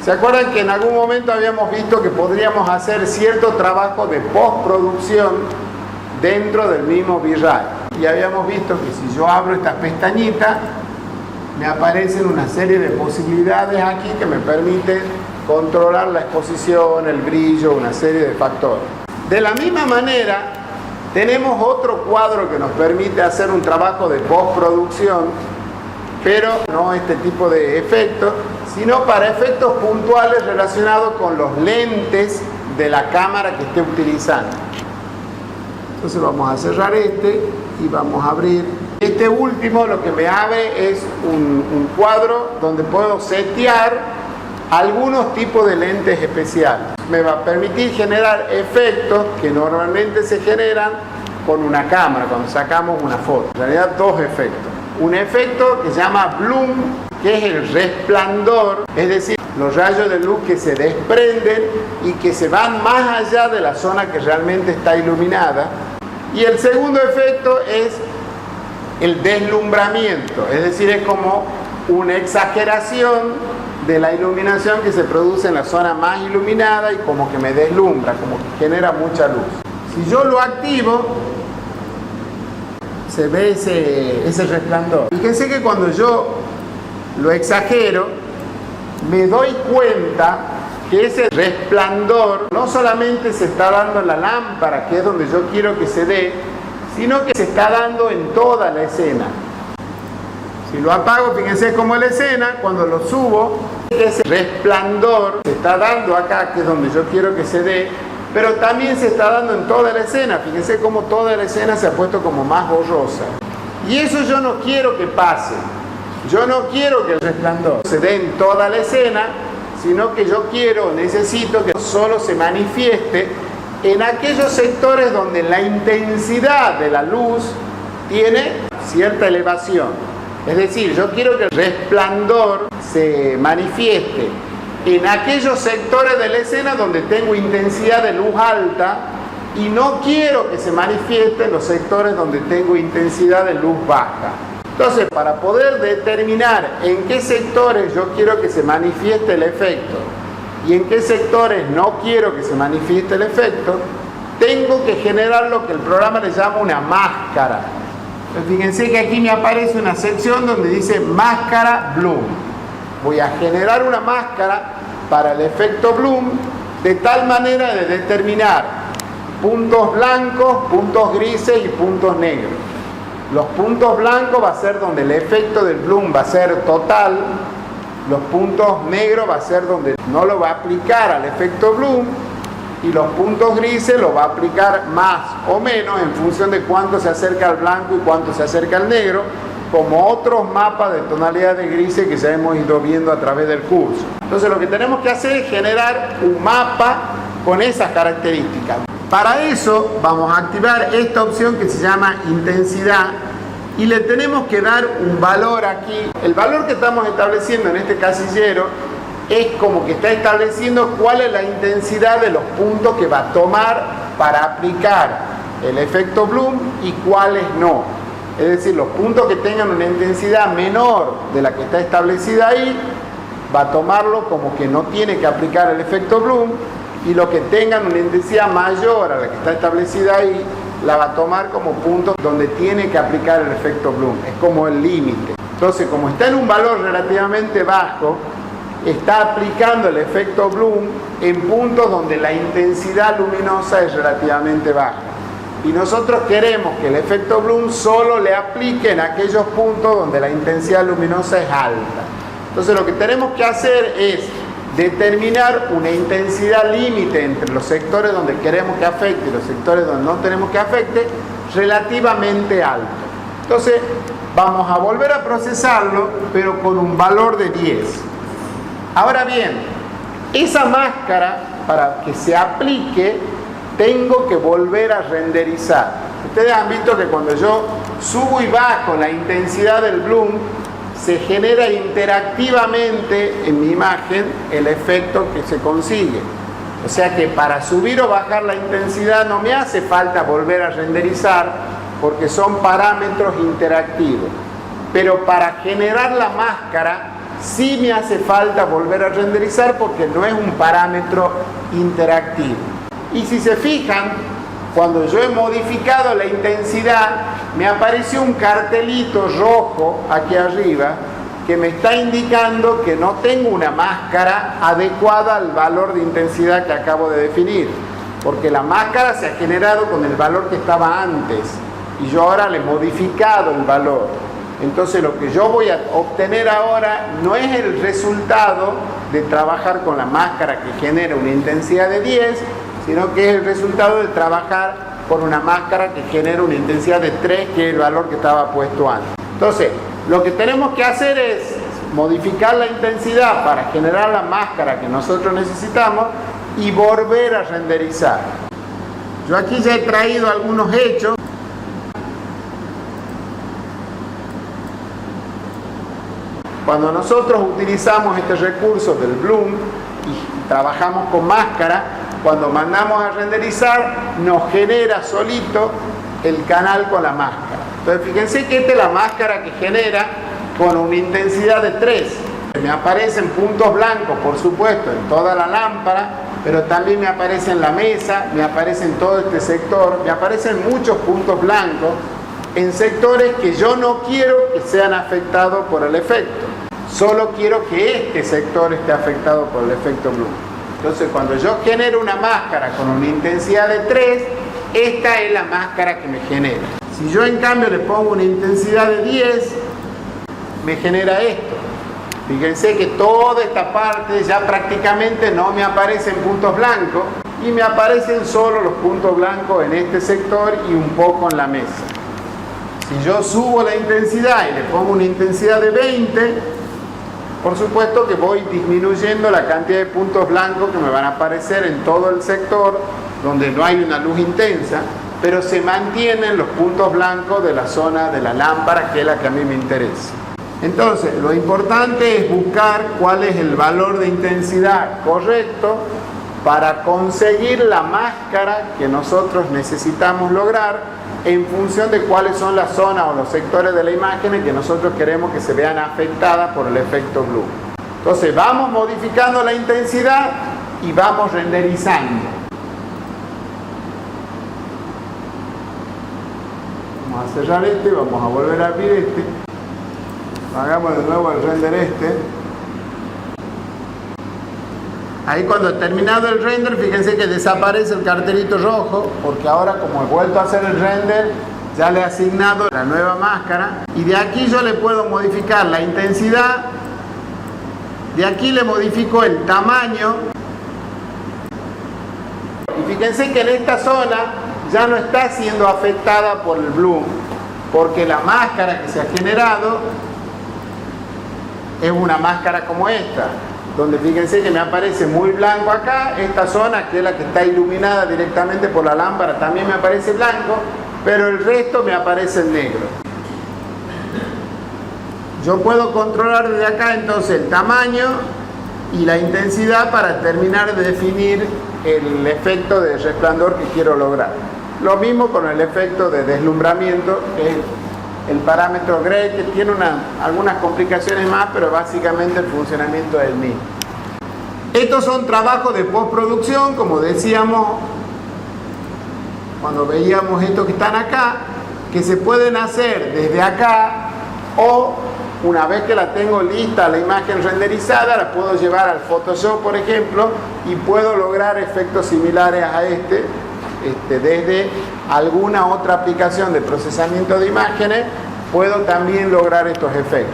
¿Se acuerdan que en algún momento habíamos visto que podríamos hacer cierto trabajo de postproducción dentro del mismo V-Ray? Y habíamos visto que si yo abro esta pestañita, me aparecen una serie de posibilidades aquí que me permiten controlar la exposición, el brillo, una serie de factores. De la misma manera, tenemos otro cuadro que nos permite hacer un trabajo de postproducción, pero no este tipo de efectos, sino para efectos puntuales relacionados con los lentes de la cámara que esté utilizando. Entonces vamos a cerrar este y vamos a abrir. Este último lo que me abre es un cuadro donde puedo setear algunos tipos de lentes especiales. Me va a permitir generar efectos que normalmente se generan con una cámara cuando sacamos una foto. En realidad dos efectos. Un efecto que se llama bloom, que es el resplandor, es decir, los rayos de luz que se desprenden y que se van más allá de la zona que realmente está iluminada. Y el segundo efecto es el deslumbramiento, es decir, es como una exageración de la iluminación que se produce en la zona más iluminada y como que me deslumbra, como que genera mucha luz. Si yo lo activo, se ve ese resplandor. Fíjense que cuando yo lo exagero, me doy cuenta que ese resplandor no solamente se está dando en la lámpara, que es donde yo quiero que se dé, sino que se está dando en toda la escena. Si lo apago, fíjense cómo la escena, cuando lo subo, ese resplandor se está dando acá, que es donde yo quiero que se dé, pero también se está dando en toda la escena. Fíjense cómo toda la escena se ha puesto como más borrosa. Y eso yo no quiero que pase. Yo no quiero que el resplandor se dé en toda la escena, sino que yo necesito que solo se manifieste en aquellos sectores donde la intensidad de la luz tiene cierta elevación. Es decir, yo quiero que el resplandor se manifieste en aquellos sectores de la escena donde tengo intensidad de luz alta y no quiero que se manifieste en los sectores donde tengo intensidad de luz baja. Entonces, para poder determinar en qué sectores yo quiero que se manifieste el efecto y en qué sectores no quiero que se manifieste el efecto, tengo que generar lo que el programa le llama una máscara. Fíjense que aquí me aparece una sección donde dice máscara bloom. Voy a generar una máscara para el efecto bloom de tal manera de determinar puntos blancos, puntos grises y puntos negros. Los puntos blancos va a ser donde el efecto del bloom va a ser total. Los puntos negros va a ser donde no lo va a aplicar al efecto bloom. Y los puntos grises lo va a aplicar más o menos en función de cuánto se acerca al blanco y cuánto se acerca al negro, como otros mapas de tonalidades grises que ya hemos ido viendo a través del curso. Entonces lo que tenemos que hacer es generar un mapa con esas características. Para eso vamos a activar esta opción que se llama intensidad y le tenemos que dar un valor aquí. El valor que estamos estableciendo en este casillero es como que está estableciendo cuál es la intensidad de los puntos que va a tomar para aplicar el efecto bloom y cuáles no. Es decir, los puntos que tengan una intensidad menor de la que está establecida ahí, va a tomarlo como que no tiene que aplicar el efecto bloom, y los que tengan una intensidad mayor a la que está establecida ahí, la va a tomar como puntos donde tiene que aplicar el efecto bloom. Es como el límite. Entonces, como está en un valor relativamente bajo, está aplicando el efecto bloom en puntos donde la intensidad luminosa es relativamente baja. Y nosotros queremos que el efecto bloom solo le aplique en aquellos puntos donde la intensidad luminosa es alta. Entonces lo que tenemos que hacer es determinar una intensidad límite entre los sectores donde queremos que afecte y los sectores donde no tenemos que afecte, relativamente alto. Entonces vamos a volver a procesarlo, pero con un valor de 10. Ahora bien, esa máscara, para que se aplique, tengo que volver a renderizar. Ustedes han visto que cuando yo subo y bajo la intensidad del bloom, se genera interactivamente en mi imagen el efecto que se consigue. O sea que para subir o bajar la intensidad no me hace falta volver a renderizar porque son parámetros interactivos. Pero para generar la máscara sí me hace falta volver a renderizar porque no es un parámetro interactivo. Y si se fijan, cuando yo he modificado la intensidad, me apareció un cartelito rojo aquí arriba que me está indicando que no tengo una máscara adecuada al valor de intensidad que acabo de definir, porque la máscara se ha generado con el valor que estaba antes y yo ahora le he modificado el valor. Entonces lo que yo voy a obtener ahora no es el resultado de trabajar con la máscara que genera una intensidad de 10, sino que es el resultado de trabajar con una máscara que genera una intensidad de 3, que es el valor que estaba puesto antes. Entonces, lo que tenemos que hacer es modificar la intensidad para generar la máscara que nosotros necesitamos y volver a renderizar. Yo aquí ya he traído algunos hechos. Cuando nosotros utilizamos este recurso del Bloom y trabajamos con máscara, cuando mandamos a renderizar nos genera solito el canal con la máscara. Entonces fíjense que esta es la máscara que genera con una intensidad de 3. Me aparecen puntos blancos, por supuesto, en toda la lámpara, pero también me aparece en la mesa, me aparece en todo este sector, me aparecen muchos puntos blancos en sectores que yo no quiero que sean afectados por el efecto. Solo quiero que este sector esté afectado por el efecto Bloom. Entonces, cuando yo genero una máscara con una intensidad de 3, esta es la máscara que me genera. Si yo en cambio le pongo una intensidad de 10, me genera esto. Fíjense que toda esta parte ya prácticamente no me aparecen puntos blancos y me aparecen solo los puntos blancos en este sector y un poco en la mesa. Si yo subo la intensidad y le pongo una intensidad de 20, por supuesto que voy disminuyendo la cantidad de puntos blancos que me van a aparecer en todo el sector donde no hay una luz intensa, pero se mantienen los puntos blancos de la zona de la lámpara, que es la que a mí me interesa. Entonces, lo importante es buscar cuál es el valor de intensidad correcto para conseguir la máscara que nosotros necesitamos lograr en función de cuáles son las zonas o los sectores de la imagen que nosotros queremos que se vean afectadas por el efecto Bloom. Entonces vamos modificando la intensidad y vamos renderizando. Vamos a cerrar este, vamos a volver a abrir este. Hagamos de nuevo el render este. Ahí cuando he terminado el render, fíjense que desaparece el cartelito rojo, porque ahora como he vuelto a hacer el render, ya le he asignado la nueva máscara. Y de aquí yo le puedo modificar la intensidad, de aquí le modifico el tamaño. Y fíjense que en esta zona ya no está siendo afectada por el Bloom, porque la máscara que se ha generado es una máscara como esta, donde fíjense que me aparece muy blanco acá, esta zona que es la que está iluminada directamente por la lámpara también me aparece blanco, pero el resto me aparece en negro. Yo puedo controlar desde acá entonces el tamaño y la intensidad para terminar de definir el efecto de resplandor que quiero lograr. Lo mismo con el efecto de deslumbramiento, que es el parámetro Gray, que tiene algunas complicaciones más, pero básicamente el funcionamiento es el mismo. Estos son trabajos de postproducción, como decíamos cuando veíamos estos que están acá, que se pueden hacer desde acá, o una vez que la tengo lista, la imagen renderizada, la puedo llevar al Photoshop, por ejemplo, y puedo lograr efectos similares a desde alguna otra aplicación de procesamiento de imágenes, puedo también lograr estos efectos.